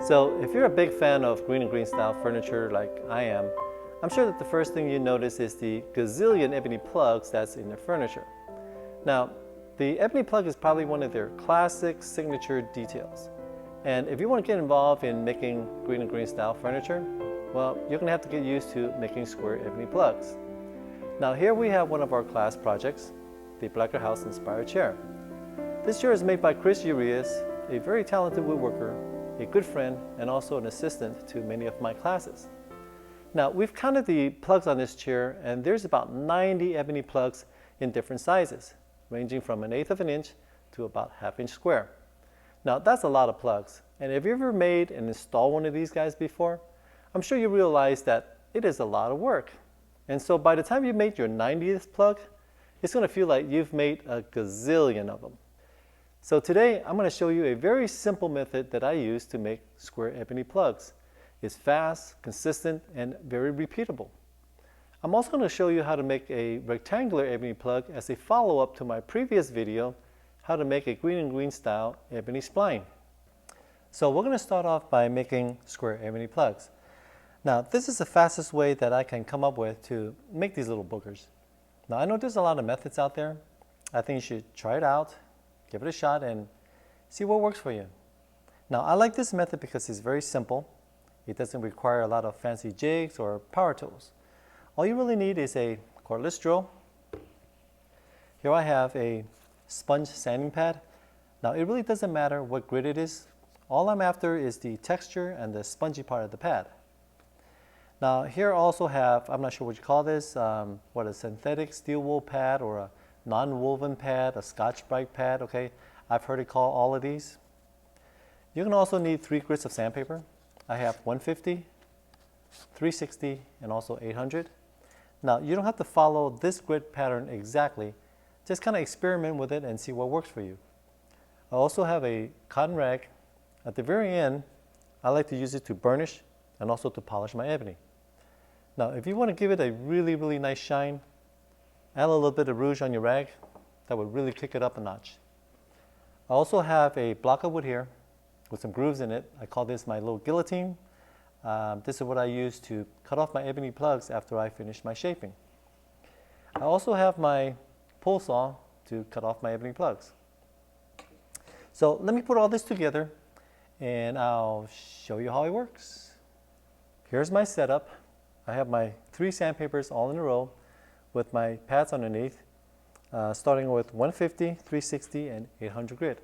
So if you're a big fan of Greene and Greene style furniture like I am, I'm sure that the first thing you notice is the gazillion ebony plugs that's in their furniture. Now, the ebony plug is probably one of their classic signature details. And if you want to get involved in making Greene and Greene style furniture, well, you're going to have to get used to making square ebony plugs. Now here we have one of our class projects, the Blacker House inspired chair. This chair is made by Chris Urias, a very talented woodworker, a good friend, and also an assistant to many of my classes. Now, we've counted the plugs on this chair, and there's about 90 ebony plugs in different sizes, ranging from 1/8 of an inch to about 1/2 inch square. Now, that's a lot of plugs, and if you've ever made and installed one of these guys before, I'm sure you realize that it is a lot of work. And so by the time you make your 90th plug, it's going to feel like you've made a gazillion of them. So today, I'm going to show you a very simple method that I use to make square ebony plugs. It's fast, consistent, and very repeatable. I'm also going to show you how to make a rectangular ebony plug as a follow-up to my previous video, how to make a Greene and Greene style ebony spline. So we're going to start off by making square ebony plugs. Now, this is the fastest way that I can come up with to make these little boogers. Now, I know there's a lot of methods out there. I think you should try it out, give it a shot, and see what works for you. Now, I like this method because it's very simple. It doesn't require a lot of fancy jigs or power tools. All you really need is a cordless drill. Here I have a sponge sanding pad. Now, it really doesn't matter what grit it is. All I'm after is the texture and the spongy part of the pad. Now, here I also have, I'm not sure what you call this, a synthetic steel wool pad or a non-woven pad, a Scotch-Brite pad, okay? I've heard it called all of these. You can also need 3 grits of sandpaper. I have 150, 360, and also 800. Now, you don't have to follow this grit pattern exactly. Just kind of experiment with it and see what works for you. I also have a cotton rag. At the very end, I like to use it to burnish and also to polish my ebony. Now, if you want to give it a really, really nice shine, add a little bit of rouge on your rag. That would really kick it up a notch. I also have a block of wood here with some grooves in it. I call this my little guillotine. This is what I use to cut off my ebony plugs after I finish my shaping. I also have my pull saw to cut off my ebony plugs. So let me put all this together and I'll show you how it works. Here's my setup. I have my 3 sandpapers all in a row with my pads underneath, starting with 150, 360, and 800 grit.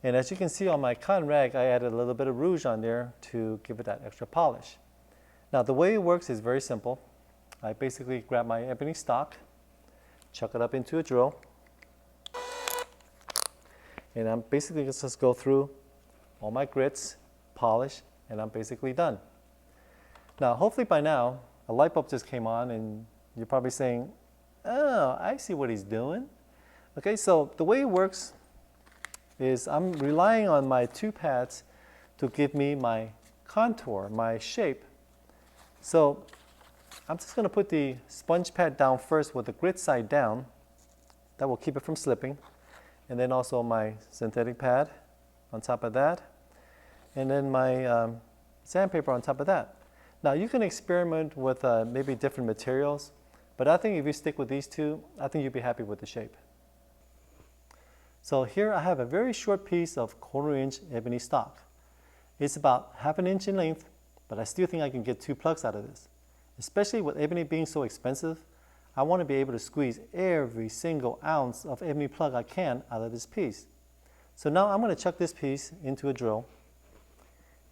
And as you can see on my cotton rag, I added a little bit of rouge on there to give it that extra polish. Now, the way it works is very simple. I basically grab my ebony stock, chuck it up into a drill, and I'm basically just go through all my grits, polish, and I'm basically done. Now, hopefully by now, a light bulb just came on and you're probably saying, oh, I see what he's doing. Okay, so the way it works is I'm relying on my 2 pads to give me my contour, my shape. So I'm just going to put the sponge pad down first with the grit side down. That will keep it from slipping. And then also my synthetic pad on top of that. And then my sandpaper on top of that. Now, you can experiment with maybe different materials, but I think if you stick with these 2, I think you'll be happy with the shape. So here I have a very short piece of 1/4 inch ebony stock. It's about 1/2 inch in length, but I still think I can get 2 plugs out of this. Especially with ebony being so expensive, I want to be able to squeeze every single ounce of ebony plug I can out of this piece. So now I'm going to chuck this piece into a drill.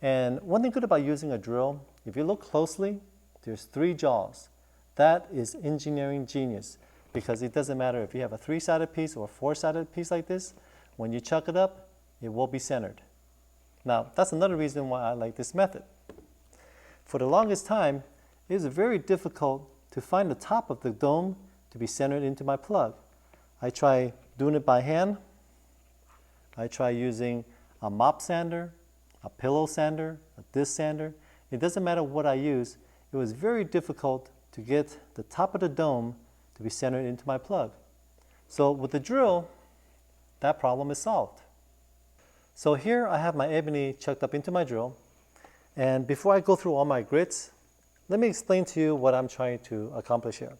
And one thing good about using a drill, if you look closely, there's 3 jaws. That is engineering genius, because it doesn't matter if you have a 3-sided piece or a 4-sided piece like this, when you chuck it up, it will be centered. Now, that's another reason why I like this method. For the longest time, it was very difficult to find the top of the dome to be centered into my plug. I try doing it by hand. I try using a mop sander, a pillow sander, a disc sander. It doesn't matter what I use. It was very difficult to get the top of the dome to be centered into my plug. So with the drill, that problem is solved. So here I have my ebony chucked up into my drill. And before I go through all my grits, let me explain to you what I'm trying to accomplish here.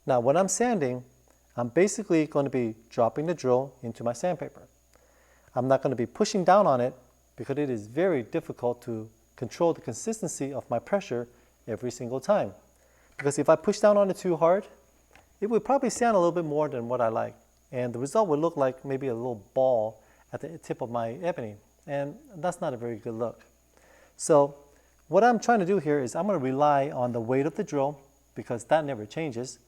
Now, when I'm sanding, I'm basically going to be dropping the drill into my sandpaper. I'm not going to be pushing down on it because it is very difficult to control the consistency of my pressure every single time. Because if I push down on it too hard, it would probably sand a little bit more than what I like. And the result would look like maybe a little ball at the tip of my ebony. And that's not a very good look. So what I'm trying to do here is I'm going to rely on the weight of the drill because that never changes.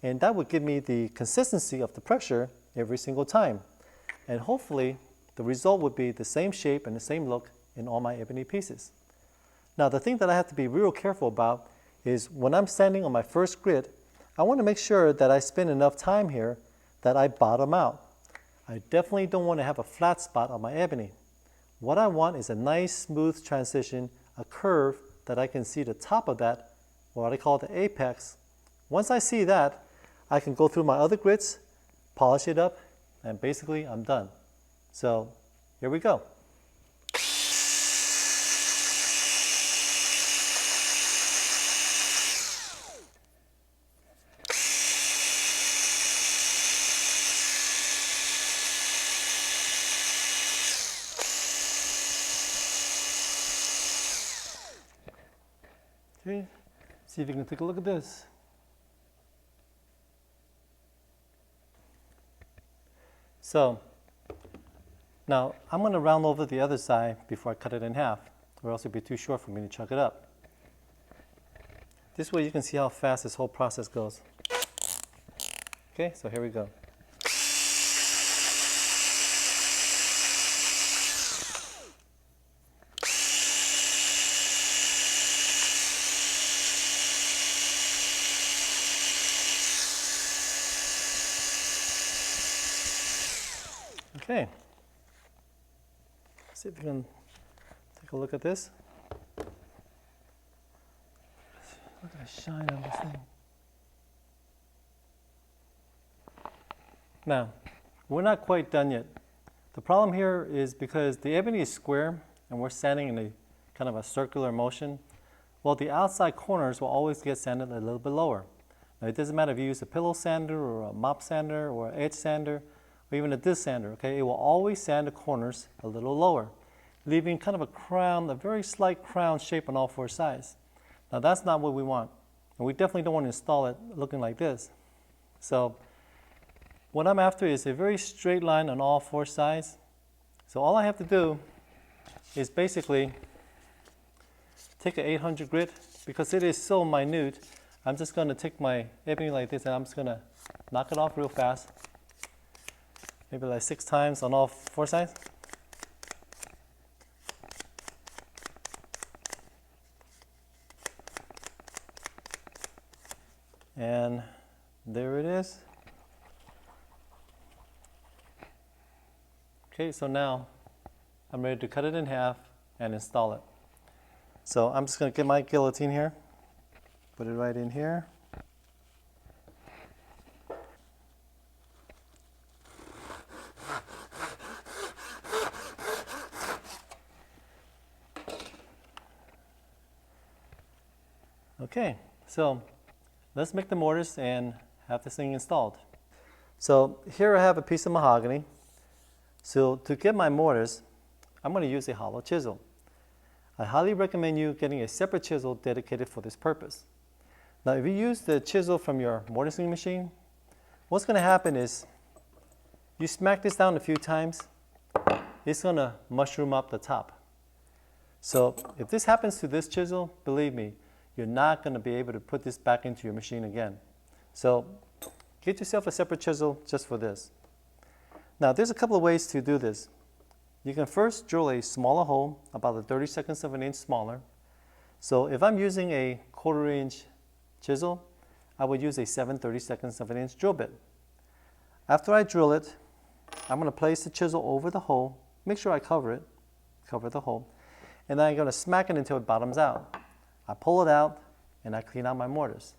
And that would give me the consistency of the pressure every single time. And hopefully the result would be the same shape and the same look in all my ebony pieces. Now the thing that I have to be real careful about is when I'm sanding on my first grit, I want to make sure that I spend enough time here that I bottom out. I definitely don't want to have a flat spot on my ebony. What I want is a nice smooth transition, a curve that I can see the top of that, or what I call the apex. Once I see that, I can go through my other grits, polish it up, and basically I'm done. So here we go. Okay, see if you can take a look at this. So now I'm going to round over the other side before I cut it in half, or else it'd be too short for me to chuck it up. This way you can see how fast this whole process goes. Okay, so here we go. Okay, see if you can take a look at this. Look at the shine on this thing. Now, we're not quite done yet. The problem here is because the ebony is square and we're sanding in a kind of a circular motion, well, the outside corners will always get sanded a little bit lower. Now, it doesn't matter if you use a pillow sander or a mop sander or an edge sander, or even a disc sander, okay? It will always sand the corners a little lower, leaving kind of a crown, a very slight crown shape on all four sides. Now that's not what we want. And we definitely don't want to install it looking like this. So what I'm after is a very straight line on all four sides. So all I have to do is basically take an 800 grit, because it is so minute, I'm just going to take my ebony like this and I'm just going to knock it off real fast. Maybe like 6 times on all four sides. And there it is. Okay, so now I'm ready to cut it in half and install it. So I'm just going to get my guillotine here, put it right in here. Okay, so let's make the mortise and have this thing installed. So here I have a piece of mahogany. So to get my mortise, I'm going to use a hollow chisel. I highly recommend you getting a separate chisel dedicated for this purpose. Now if you use the chisel from your mortising machine, what's going to happen is you smack this down a few times, it's going to mushroom up the top. So if this happens to this chisel, believe me, you're not going to be able to put this back into your machine again. So get yourself a separate chisel just for this. Now there's a couple of ways to do this. You can first drill a smaller hole, about a 32nd of an inch smaller. So if I'm using a 1/4 inch chisel, I would use a 7/32 of an inch drill bit. After I drill it, I'm going to place the chisel over the hole, make sure I cover the hole, and then I'm going to smack it until it bottoms out. I pull it out and I clean out my mortise.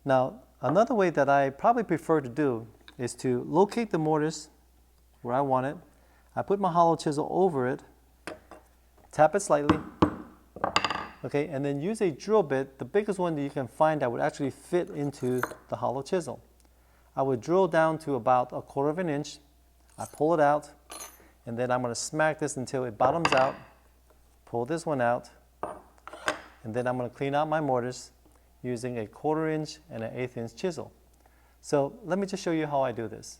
Now, another way that I probably prefer to do is to locate the mortise where I want it. I put my hollow chisel over it, tap it slightly, Okay, and then use a drill bit, the biggest one that you can find that would actually fit into the hollow chisel. I would drill down to about 1/4 of an inch. I pull it out, and then I'm going to smack this until it bottoms out. Pull this one out, and then I'm going to clean out my mortise using a 1/4 inch and an 1/8 inch chisel. So let me just show you how I do this.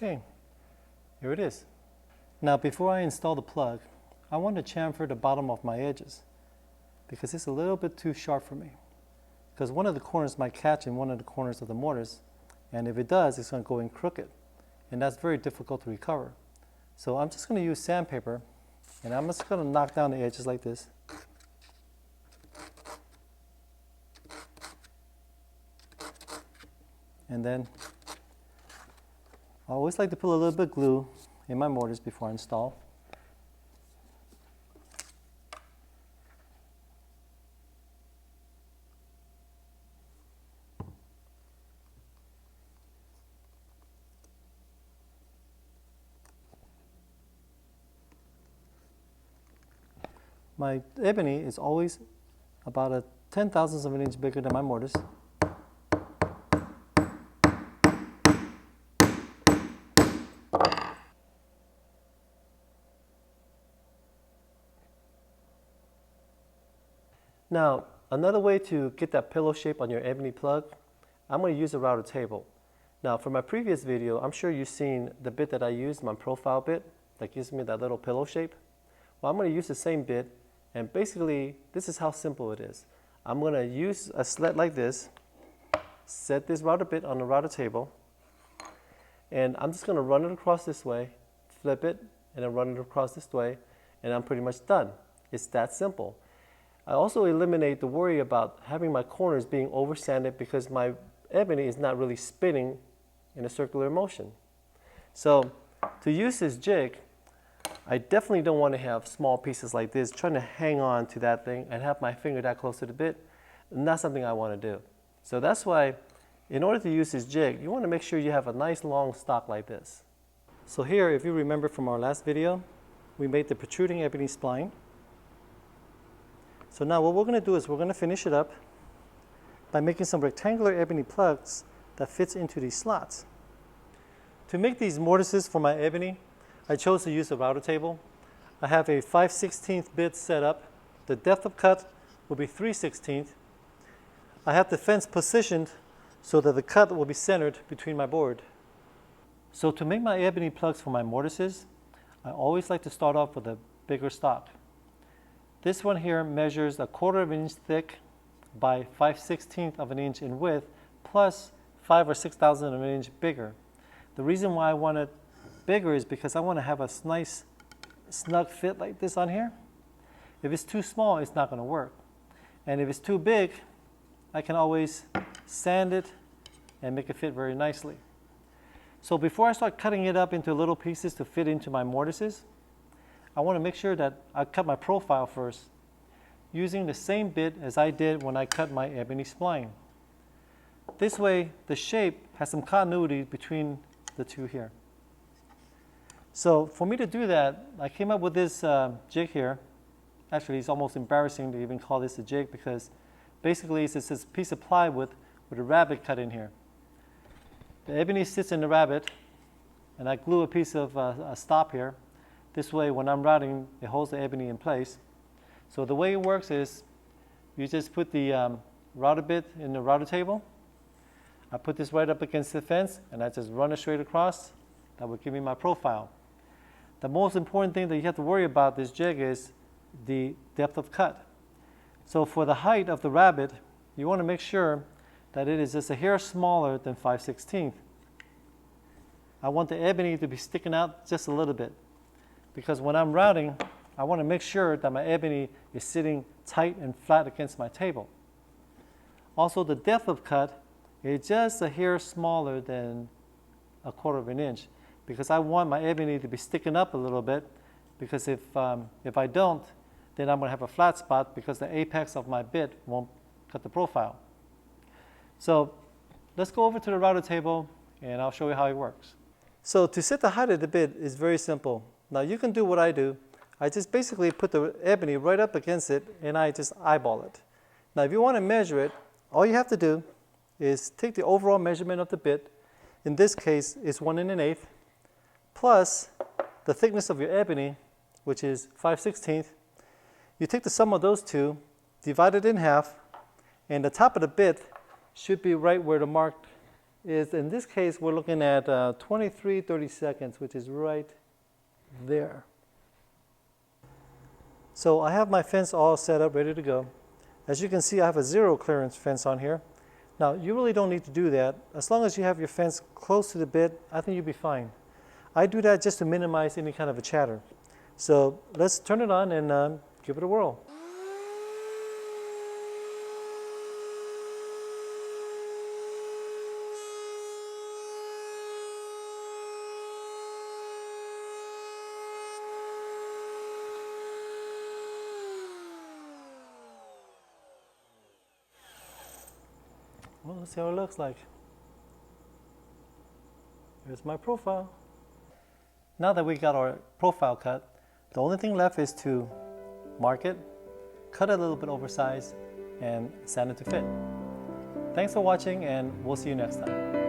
Okay, here it is. Now before I install the plug, I want to chamfer the bottom of my edges because it's a little bit too sharp for me. Because one of the corners might catch in one of the corners of the mortise, and if it does, it's going to go in crooked, and that's very difficult to recover. So I'm just going to use sandpaper, and I'm just going to knock down the edges like this. And then I always like to put a little bit of glue in my mortise before I install. My ebony is always about a 10,000th of an inch bigger than my mortise. Now, another way to get that pillow shape on your ebony plug, I'm going to use a router table. Now, for my previous video, I'm sure you've seen the bit that I used, my profile bit, that gives me that little pillow shape. Well, I'm going to use the same bit, and basically, this is how simple it is. I'm going to use a slet like this, set this router bit on the router table, and I'm just going to run it across this way, flip it, and then run it across this way, and I'm pretty much done. It's that simple. I also eliminate the worry about having my corners being over sanded because my ebony is not really spinning in a circular motion. So to use this jig, I definitely don't want to have small pieces like this trying to hang on to that thing and have my finger that close to the bit. Not something I want to do. So that's why in order to use this jig, you want to make sure you have a nice long stock like this. So here, if you remember from our last video, we made the protruding ebony spline. So now what we're going to do is we're going to finish it up by making some rectangular ebony plugs that fits into these slots. To make these mortises for my ebony, I chose to use a router table. I have a 5/16 bit set up. The depth of cut will be 3/16. I have the fence positioned so that the cut will be centered between my board. So to make my ebony plugs for my mortises, I always like to start off with a bigger stock. This one here measures 1/4 of an inch thick by 5/16 of an inch in width, plus 5 or 6,000 of an inch bigger. The reason why I want it bigger is because I want to have a nice snug fit like this on here. If it's too small, it's not going to work. And if it's too big, I can always sand it and make it fit very nicely. So before I start cutting it up into little pieces to fit into my mortises, I want to make sure that I cut my profile first using the same bit as I did when I cut my ebony spline. This way, the shape has some continuity between the two here. So for me to do that, I came up with this jig here. Actually, it's almost embarrassing to even call this a jig because basically it's this piece of plywood with a rabbet cut in here. The ebony sits in the rabbet, and I glue a piece of a stop here. This way, when I'm routing, it holds the ebony in place. So the way it works is you just put the router bit in the router table. I put this right up against the fence, and I just run it straight across. That will give me my profile. The most important thing that you have to worry about this jig is the depth of cut. So for the height of the rabbit, you want to make sure that it is just a hair smaller than 5/16. I want the ebony to be sticking out just a little bit, because when I'm routing, I want to make sure that my ebony is sitting tight and flat against my table. Also, the depth of cut is just a hair smaller than 1/4 inch, because I want my ebony to be sticking up a little bit, because if I don't, then I'm going to have a flat spot because the apex of my bit won't cut the profile. So let's go over to the router table and I'll show you how it works. So to set the height of the bit is very simple. Now you can do what I do. I just basically put the ebony right up against it and I just eyeball it. Now if you want to measure it, all you have to do is take the overall measurement of the bit. In this case, it's 1 1/8, plus the thickness of your ebony, which is 5/16. You take the sum of those two, divide it in half, and the top of the bit should be right where the mark is. In this case, we're looking at 23/32, which is right there. So I have my fence all set up, ready to go. As you can see, I have a 0 clearance fence on here. Now, you really don't need to do that. As long as you have your fence close to the bit, I think you'll be fine. I do that just to minimize any kind of a chatter. So let's turn it on and give it a whirl. Well, let's see how it looks like. Here's my profile. Now that we got our profile cut, the only thing left is to mark it, cut it a little bit oversized, and sand it to fit. Thanks for watching, and we'll see you next time.